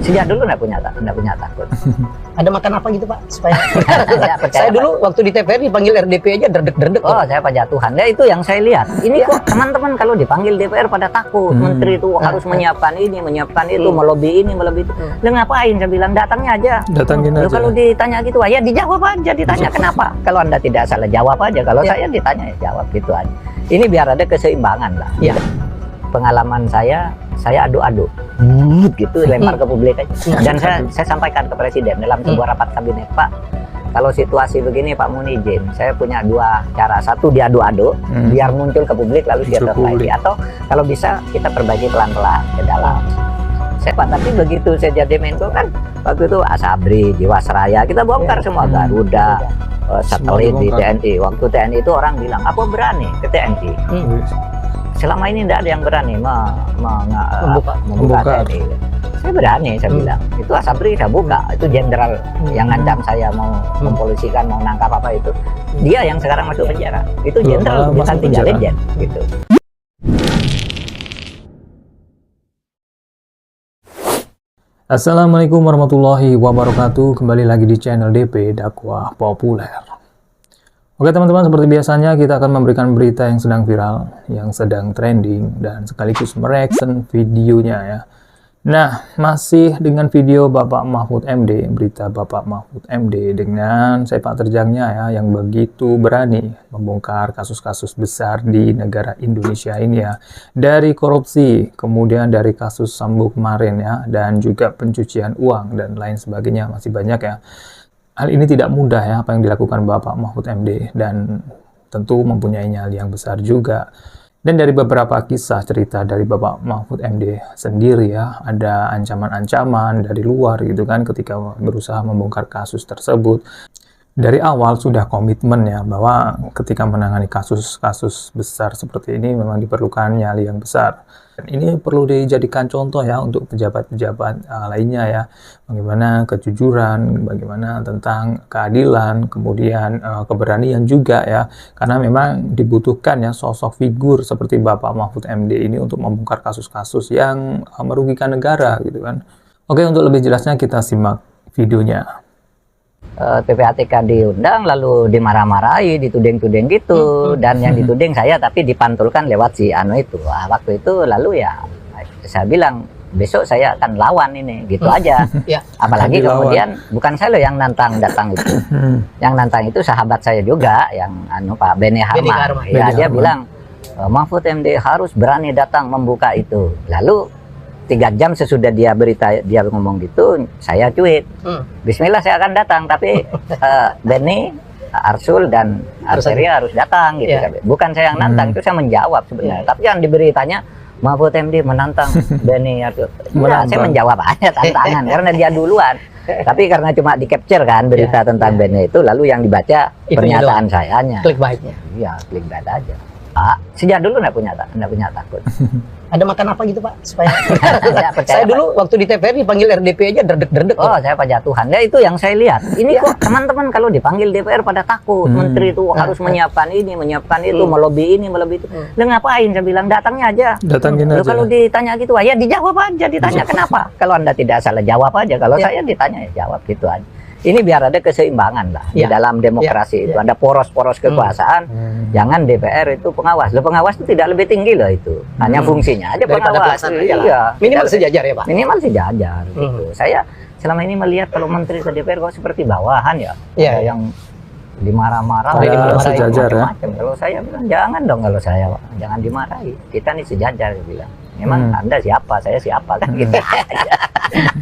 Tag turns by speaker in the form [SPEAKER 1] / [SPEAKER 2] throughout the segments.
[SPEAKER 1] Sejak dulu nggak punya takut.
[SPEAKER 2] Ada makan apa gitu Pak? Supaya
[SPEAKER 1] Saya percaya,
[SPEAKER 2] saya dulu waktu di TVRI dipanggil RDP aja derdek-derdek.
[SPEAKER 1] Oh, saya percaya Tuhan. Ya itu yang saya lihat. Ini kok teman-teman kalau dipanggil DPR pada takut. Menteri itu harus menyiapkan ini, menyiapkan itu, melobi ini, melobi itu. Lah ngapain? Saya bilang datangnya aja.
[SPEAKER 3] Datangin aja.
[SPEAKER 1] Kalau ditanya gitu, ya dijawab aja. Ditanya kenapa? Kalau Anda tidak salah jawab aja. Kalau saya ditanya ya jawab gitu aja. Ini biar ada keseimbangan lah.
[SPEAKER 2] Ya.
[SPEAKER 1] Pengalaman saya adu-adu gitu lempar ke publik aja. Dan saya sampaikan ke presiden dalam sebuah rapat kabinet, Pak, kalau situasi begini Pak Muni izin, saya punya dua cara. Satu diadu-adu biar muncul ke publik lalu dia perbaiki, atau kalau bisa kita perbaiki pelan-pelan ke dalam. Saya Pak, tapi begitu saya jadi Menko kan waktu itu Asabri, Jiwasraya kita bongkar semua, Garuda, satelit di TNI. Waktu TNI itu orang bilang apa berani ke TNI. Selama ini tidak ada yang berani membuka TNI. Saya berani, saya bilang. Itu Asabri saya buka. Itu jenderal yang ngancam saya mau mempolisikan, mau nangkap apa itu. Dia yang sekarang masuk penjara. Itu jenderal, bukan 3 legend gitu.
[SPEAKER 3] Assalamualaikum warahmatullahi wabarakatuh. Kembali lagi di channel DP Dakwah Populer. Oke teman-teman, seperti biasanya kita akan memberikan berita yang sedang viral, yang sedang trending, dan sekaligus mereaction videonya ya. Nah, masih dengan video Bapak Mahfud MD, berita Bapak Mahfud MD dengan sepak terjangnya ya, yang begitu berani membongkar kasus-kasus besar di negara Indonesia ini ya. Dari korupsi, kemudian dari kasus Sambo kemarin ya, dan juga pencucian uang dan lain sebagainya, masih banyak ya. Hal ini tidak mudah ya, apa yang dilakukan Bapak Mahfud MD, dan tentu mempunyai nyali yang besar juga. Dan dari beberapa kisah cerita dari Bapak Mahfud MD sendiri ya, ada ancaman-ancaman dari luar gitu kan ketika berusaha membongkar kasus tersebut. Dari awal sudah komitmen ya, bahwa ketika menangani kasus-kasus besar seperti ini memang diperlukan nyali yang besar. Dan ini perlu dijadikan contoh ya untuk pejabat-pejabat lainnya ya, bagaimana kejujuran, bagaimana tentang keadilan, kemudian keberanian juga ya, karena memang dibutuhkan ya sosok figur seperti Bapak Mahfud MD ini untuk membongkar kasus-kasus yang merugikan negara gitu kan. Oke, untuk lebih jelasnya kita simak videonya.
[SPEAKER 1] PPATK diundang lalu dimarah-marahi, dituding-tuding gitu, dan yang dituding saya tapi dipantulkan lewat si Anu itu. Wah, waktu itu lalu ya saya bilang besok saya akan lawan ini gitu aja. Apalagi kemudian bukan saya loh yang nantang datang itu. Yang nantang itu sahabat saya juga yang Anu Pak Beni Harman. Ya, dia bilang Mahfud MD harus berani datang membuka itu. Lalu 3 jam sesudah dia ngomong gitu, saya tweet, Bismillah saya akan datang, tapi Benny, Arsul dan Arteria harus datang gitu. Bukan saya yang nantang, itu saya menjawab sebenarnya. Tapi yang diberitanya Mahfud MD menantang Benny, Arsul. Ya, saya menjawab aja tantangan karena dia duluan. Tapi karena cuma di capture kan berita tentang Benny itu, lalu yang dibaca pernyataan sayanya.
[SPEAKER 2] Clickbaitnya.
[SPEAKER 1] Iya, clickbait aja. Sejak dulu nggak punya takut.
[SPEAKER 2] Ada makan apa gitu Pak? Supaya
[SPEAKER 1] saya
[SPEAKER 2] dulu waktu di TVRI dipanggil RDP aja derdek-derdek.
[SPEAKER 1] Oh, saya percaya Tuhan. Ya itu yang saya lihat. Ini kok teman-teman kalau dipanggil DPR pada takut. Menteri itu harus menyiapkan ini, menyiapkan itu, melobi ini, melobi itu. Lah ngapain? Saya bilang datangnya aja.
[SPEAKER 3] Datangin aja.
[SPEAKER 1] Kalau ditanya gitu, ya dijawab aja. Ditanya kenapa? Kalau Anda tidak salah jawab aja. Kalau saya ditanya ya jawab gitu aja. Ini biar ada keseimbangan lah di dalam demokrasi itu. Ada poros-poros kekuasaan. Jangan DPR itu pengawas. Loh, pengawas itu tidak lebih tinggi loh itu. Hanya fungsinya aja pengawas. Iya.
[SPEAKER 2] Minimal sejajar ya Pak.
[SPEAKER 1] Minimal sejajar. Gitu. Saya selama ini melihat kalau menteri ke DPR kok seperti bawahan ya. Ada yang dimarah-marah,
[SPEAKER 3] sejajar ya.
[SPEAKER 1] Kalau saya bilang jangan dong, kalau saya jangan dimarahi. Kita nih sejajar bilang. Memang Anda siapa, saya siapa kan gitu.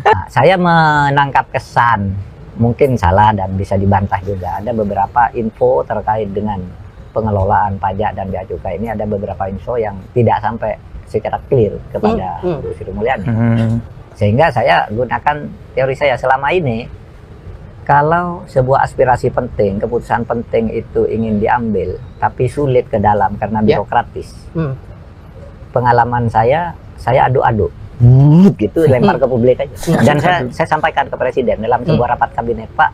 [SPEAKER 1] Nah, saya menangkap kesan, mungkin salah dan bisa dibantah juga. Ada beberapa info terkait dengan pengelolaan pajak dan bea cukai ini, ada beberapa info yang tidak sampai secara clear kepada Bu Sri Mulyani. Sehingga saya gunakan teori saya selama ini, kalau sebuah aspirasi penting, keputusan penting itu ingin diambil, tapi sulit ke dalam karena birokratis. Pengalaman saya adu-adu. Gitu lempar ke publik aja. Dan saya sampaikan ke presiden dalam sebuah rapat kabinet, Pak,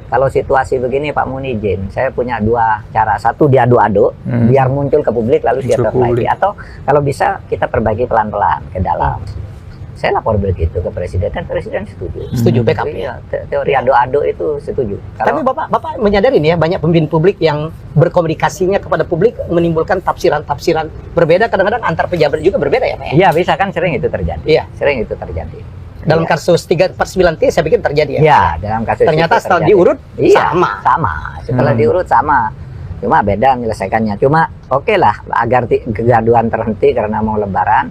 [SPEAKER 1] kalau situasi begini Pak Muni izin, saya punya 2 cara. Satu diadu-adu biar muncul ke publik lalu dia perbaiki, atau kalau bisa kita perbaiki pelan-pelan ke dalam. saya lapor begitu ke presiden dan presiden setuju.
[SPEAKER 2] Setuju backup.
[SPEAKER 1] Iya, teori ado-ado itu setuju.
[SPEAKER 2] Tapi Bapak menyadari nih ya, banyak pemimpin publik yang berkomunikasinya kepada publik menimbulkan tafsiran-tafsiran berbeda, kadang-kadang antar pejabat juga berbeda ya Pak ya?
[SPEAKER 1] Iya, bisa kan sering itu terjadi.
[SPEAKER 2] Iya.
[SPEAKER 1] Sering itu terjadi.
[SPEAKER 2] Dalam
[SPEAKER 1] Iya.
[SPEAKER 2] kasus 349T saya pikir terjadi ya?
[SPEAKER 1] Iya, dalam kasus
[SPEAKER 2] Ternyata
[SPEAKER 1] itu
[SPEAKER 2] setelah
[SPEAKER 1] terjadi.
[SPEAKER 2] diurut
[SPEAKER 1] Iya,
[SPEAKER 2] sama.
[SPEAKER 1] sama. Setelah diurut sama. Cuma beda menyelesaikannya. Cuma oke lah, agar kegaduhan terhenti karena mau lebaran,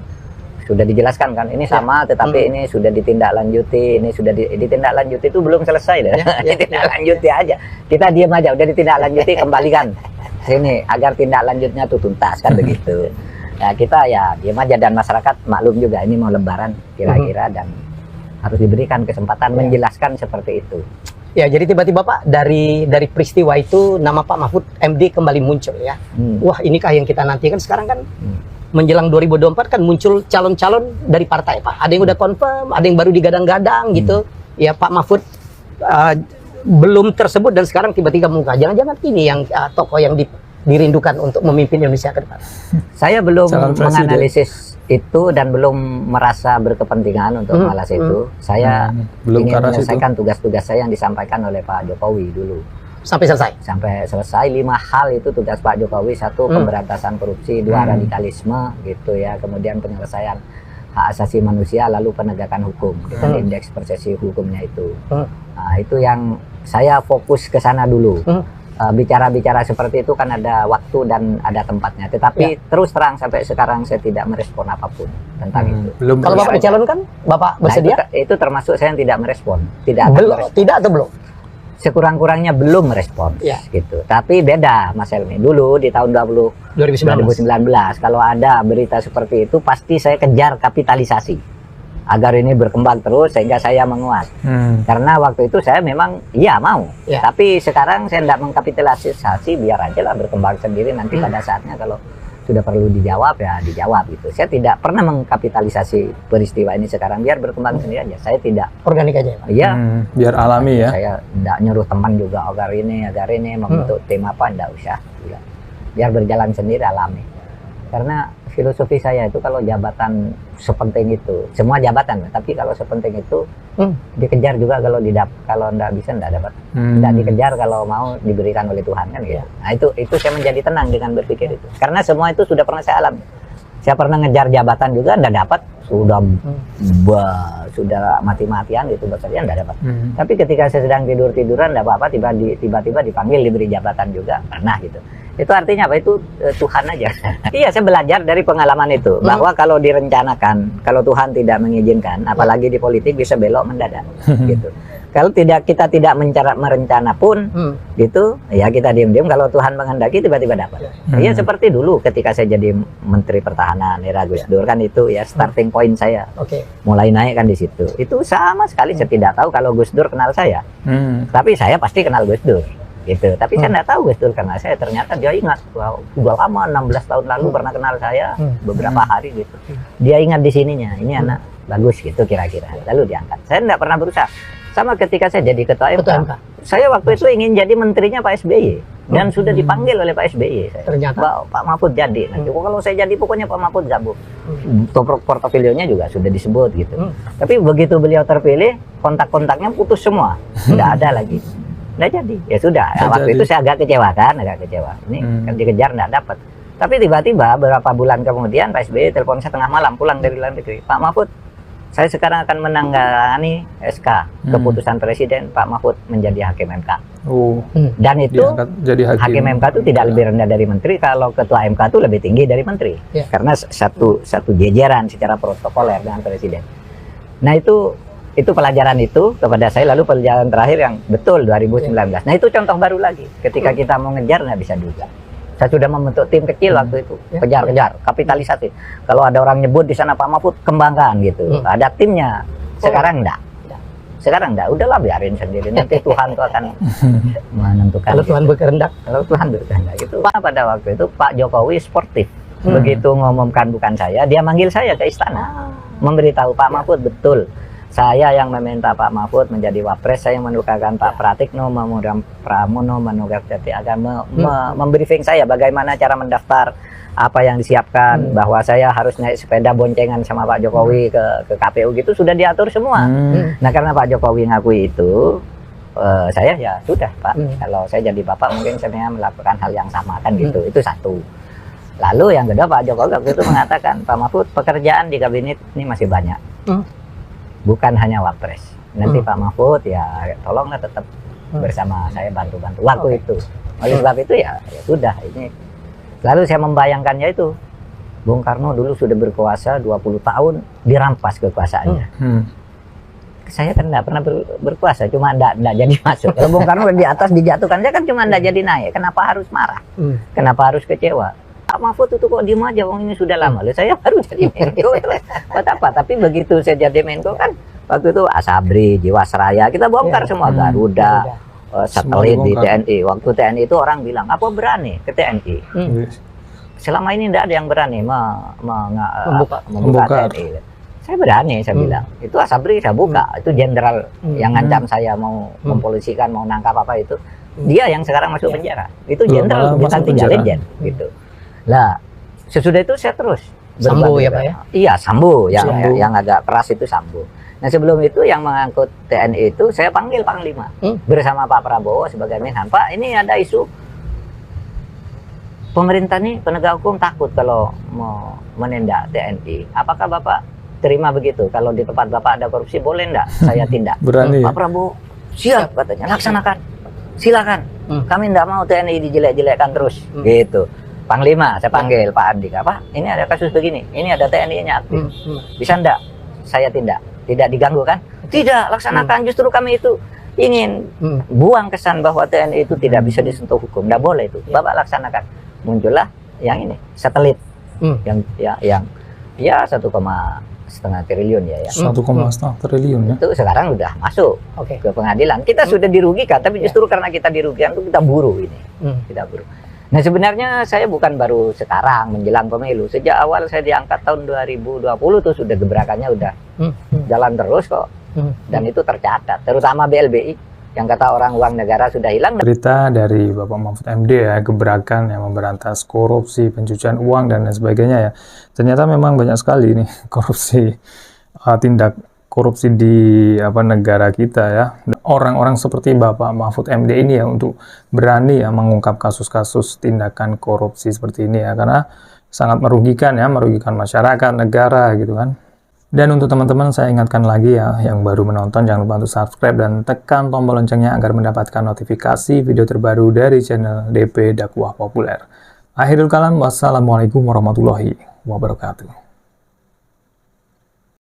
[SPEAKER 1] sudah dijelaskan kan, ini sama tetapi ini sudah ditindaklanjuti, ini sudah ditindaklanjuti itu belum selesai deh. Ditindaklanjuti aja. Kita diam aja, udah ditindaklanjuti kembalikan sini agar tindak lanjutnya tuh tuntas kan begitu. Ya kita ya diam aja dan masyarakat maklum juga ini mau lebaran kira-kira dan harus diberikan kesempatan menjelaskan seperti itu.
[SPEAKER 2] Ya, jadi tiba-tiba Pak dari peristiwa itu nama Pak Mahfud MD kembali muncul ya. Wah, inikah yang kita nantikan sekarang kan menjelang 2024 kan muncul calon-calon dari partai Pak. Ada yang udah confirm, ada yang baru digadang-gadang gitu. Ya Pak Mahfud belum tersebut dan sekarang tiba-tiba muka. Jangan-jangan ini yang tokoh yang dirindukan untuk memimpin Indonesia ke depan.
[SPEAKER 1] Saya belum
[SPEAKER 3] Calon presiden.
[SPEAKER 1] menganalisis itu dan belum merasa berkepentingan untuk mengalas itu. Saya
[SPEAKER 3] Belum
[SPEAKER 1] ingin
[SPEAKER 3] ke arah situ.
[SPEAKER 1] menyelesaikan tugas-tugas saya yang disampaikan oleh Pak Jokowi dulu.
[SPEAKER 2] Sampai selesai.
[SPEAKER 1] Sampai selesai 5 hal itu tugas Pak Jokowi. 1, pemberantasan korupsi, 2, radikalisme gitu ya. Kemudian penyelesaian hak asasi manusia, lalu penegakan hukum dengan indeks persepsi hukumnya itu. Nah, itu yang saya fokus ke sana dulu. Bicara-bicara seperti itu kan ada waktu dan ada tempatnya. Tetapi terus terang sampai sekarang saya tidak merespon apapun tentang itu.
[SPEAKER 3] Belum
[SPEAKER 2] Kalau Bapak dicalonkan, Bapak
[SPEAKER 1] Nah,
[SPEAKER 2] bersedia?
[SPEAKER 1] itu termasuk saya yang tidak merespon. Tidak akan
[SPEAKER 2] Belum,
[SPEAKER 1] merespon.
[SPEAKER 2] tidak atau belum?
[SPEAKER 1] Sekurang-kurangnya belum merespon.
[SPEAKER 2] Ya.
[SPEAKER 1] Gitu. Tapi beda Mas Helmi. Dulu di tahun 2019 kalau ada berita seperti itu pasti saya kejar kapitalisasi agar ini berkembang terus sehingga saya menguat. Karena waktu itu saya memang iya mau.
[SPEAKER 2] Ya.
[SPEAKER 1] Tapi sekarang saya tidak mengkapitalisasi, biar aja lah berkembang sendiri nanti pada saatnya kalau sudah perlu dijawab ya dijawab gitu. Saya tidak pernah mengkapitalisasi peristiwa ini sekarang, biar berkembang sendiri aja. Saya tidak
[SPEAKER 2] Organik aja ya Pak?
[SPEAKER 1] iya.
[SPEAKER 3] biar alami ya.
[SPEAKER 1] Saya tidak nyuruh teman juga agar ini membentuk tim apa, tidak usah. Tidak. Biar berjalan sendiri alami. Karena filosofi saya itu kalau jabatan sepenting itu, semua jabatan, tapi kalau sepenting itu dikejar juga kalau kalau tidak bisa tidak dapat. Tidak dikejar kalau mau diberikan oleh Tuhan kan gitu. Nah itu saya menjadi tenang dengan berpikir itu. Karena semua itu sudah pernah saya alami. Saya pernah ngejar jabatan juga tidak dapat, sudah mati-matian gitu bekerja tidak dapat. Tapi ketika saya sedang tidur-tiduran tidak apa-apa, tiba-tiba dipanggil diberi jabatan juga pernah gitu. Itu artinya apa? Itu Tuhan aja. Iya, saya belajar dari pengalaman itu bahwa kalau direncanakan, kalau Tuhan tidak mengizinkan, apalagi di politik bisa belok mendadak gitu. Kalau kita tidak merencana pun gitu, ya kita diam-diam. Kalau Tuhan menghendaki tiba-tiba dapat. Iya seperti dulu ketika saya jadi Menteri Pertahanan era Gus Dur kan itu ya starting point saya. Mulai naik kan di situ. Itu sama sekali saya tidak tahu kalau Gus Dur kenal saya. Tapi saya pasti kenal Gus Dur. Gitu. Tapi saya tidak tahu Gus Dur karena saya ternyata dia ingat udah lama 16 tahun lalu pernah kenal saya beberapa hari gitu. Dia ingat di sininya, ini anak bagus gitu kira-kira. Lalu diangkat. Saya tidak pernah berusaha. Sama ketika saya jadi ketua MK. Saya waktu itu ingin jadi menterinya Pak SBY dan sudah dipanggil oleh Pak SBY.
[SPEAKER 2] Ternyata
[SPEAKER 1] Pak Mahfud jadi. Nanti kalau saya jadi pokoknya Pak Mahfud gabung. Portofolionya juga sudah disebut gitu. Tapi begitu beliau terpilih, kontak-kontaknya putus semua. Tidak ada lagi. Nggak jadi, ya sudah. Ya, waktu itu saya agak kecewa. Ini kan dikejar nggak dapat. Tapi tiba-tiba beberapa bulan kemudian Pak SBY telepon saya tengah malam pulang dari luar negeri. Pak Mahfud, saya sekarang akan menanggani SK keputusan Presiden Pak Mahfud menjadi hakim MK. Dan itu
[SPEAKER 3] jadi
[SPEAKER 1] hakim MK itu tidak lebih rendah dari menteri. Kalau ketua MK itu lebih tinggi dari menteri. Karena satu jajaran secara protokoler dengan Presiden. Nah itu pelajaran itu kepada saya, lalu pelajaran terakhir yang betul 2019. Nah itu contoh baru lagi, ketika kita mau ngejar nggak bisa juga. Saya sudah membentuk tim kecil waktu itu, kejar-kejar, kapitalisasi. Kalau ada orang nyebut di sana Pak Mahfud, kembangkan gitu. Ada timnya. Sekarang enggak. Udahlah biarin sendiri. Nanti Tuhan tuh akan menentukan.
[SPEAKER 2] Kalau Tuhan berkehendak.
[SPEAKER 1] Kalau Tuhan berkehendak itu. Pada waktu itu Pak Jokowi sportif. Begitu ngomongkan bukan saya, dia manggil saya ke istana, memberitahu Pak Mahfud betul. Saya yang meminta Pak Mahfud menjadi wapres, saya yang menukarkan Pak Pratikno, memegang Pramono, menugas Jati Agama, membriefing saya bagaimana cara mendaftar, apa yang disiapkan bahwa saya harus naik sepeda boncengan sama Pak Jokowi ke KPU gitu sudah diatur semua. Nah karena Pak Jokowi ngakui itu, saya ya sudah Pak, kalau saya jadi bapak mungkin saya melakukan hal yang sama kan gitu. Itu satu. Lalu yang kedua Pak Jokowi waktu itu mengatakan, Pak Mahfud, pekerjaan di kabinet ini masih banyak, bukan hanya Wapres. Nanti Pak Mahfud ya tolonglah tetap bersama saya bantu-bantu waktu itu. Oleh sebab itu ya sudah ini. Lalu saya membayangkannya itu, Bung Karno dulu sudah berkuasa 20 tahun, dirampas kekuasaannya. Saya kan nggak pernah berkuasa, cuma nggak jadi masuk. Kalau Bung Karno di atas dijatuhkan, saya kan cuma nggak jadi naik. Kenapa harus marah? Kenapa harus kecewa? Pak Mahfud itu kok diem aja, wong ini sudah lama. Lalu saya baru jadi Menko. Buat apa? Tapi begitu saya jadi Menko kan, waktu itu Asabri, Jiwasraya, kita bongkar semua. Garuda, satelit di TNI. Waktu TNI itu orang bilang, apa berani ke TNI? Selama ini tidak ada yang berani membuka TNI. Saya berani, saya bilang. Itu Asabri saya buka. Itu jenderal yang ngancam saya mau mempolisikan, mau nangkap apa itu. Dia yang sekarang masuk penjara. Itu jenderal, bukan 3 legend. Gitu. Lah, sesudah itu saya terus
[SPEAKER 2] Sambo ya Pak ya?
[SPEAKER 1] Iya, Sambo. Yang agak keras itu Sambo. Nah sebelum itu yang mengangkut TNI itu saya panggil Panglima bersama Pak Prabowo sebagai Menhan. Pak, ini ada isu pemerintah nih, penegak hukum takut kalau mau menindak TNI. Apakah Bapak terima begitu? Kalau di tempat Bapak ada korupsi, boleh enggak saya tindak?
[SPEAKER 3] Berani.
[SPEAKER 1] Pak Prabowo siap katanya, laksanakan, silakan. Kami enggak mau TNI dijelek-jelekkan terus, gitu. Panglima, saya panggil Pak Andika, Pak, ini ada kasus begini, ini ada TNI-nya aktif, bisa enggak saya tindak? Tidak diganggu kan? Tidak, laksanakan. Justru kami itu ingin buang kesan bahwa TNI itu tidak bisa disentuh hukum, enggak boleh itu. Bapak laksanakan. Muncullah yang ini, satelit, yang 1,5 triliun ya.
[SPEAKER 3] 1,5 triliun ya.
[SPEAKER 1] Itu sekarang udah masuk ke pengadilan. Kita sudah dirugikan, tapi justru karena kita dirugikan itu kita buru ini. Kita buru. Nah sebenarnya saya bukan baru sekarang menjelang pemilu. Sejak awal saya diangkat tahun 2020 tuh sudah gebrakannya udah jalan terus kok. Dan itu tercatat, terutama BLBI yang kata orang uang negara sudah hilang.
[SPEAKER 3] Berita dari Bapak Mahfud MD ya, gebrakan yang memberantas korupsi, pencucian uang dan lain sebagainya ya. Ternyata memang banyak sekali nih korupsi, tindak korupsi di negara kita ya. Orang-orang seperti Bapak Mahfud MD ini ya untuk berani ya mengungkap kasus-kasus tindakan korupsi seperti ini ya, karena sangat merugikan ya, merugikan masyarakat, negara gitu kan. Dan untuk teman-teman saya ingatkan lagi ya, yang baru menonton jangan lupa untuk subscribe dan tekan tombol loncengnya agar mendapatkan notifikasi video terbaru dari channel DP Dakwah Populer. Akhirul kalam, wassalamualaikum warahmatullahi wabarakatuh.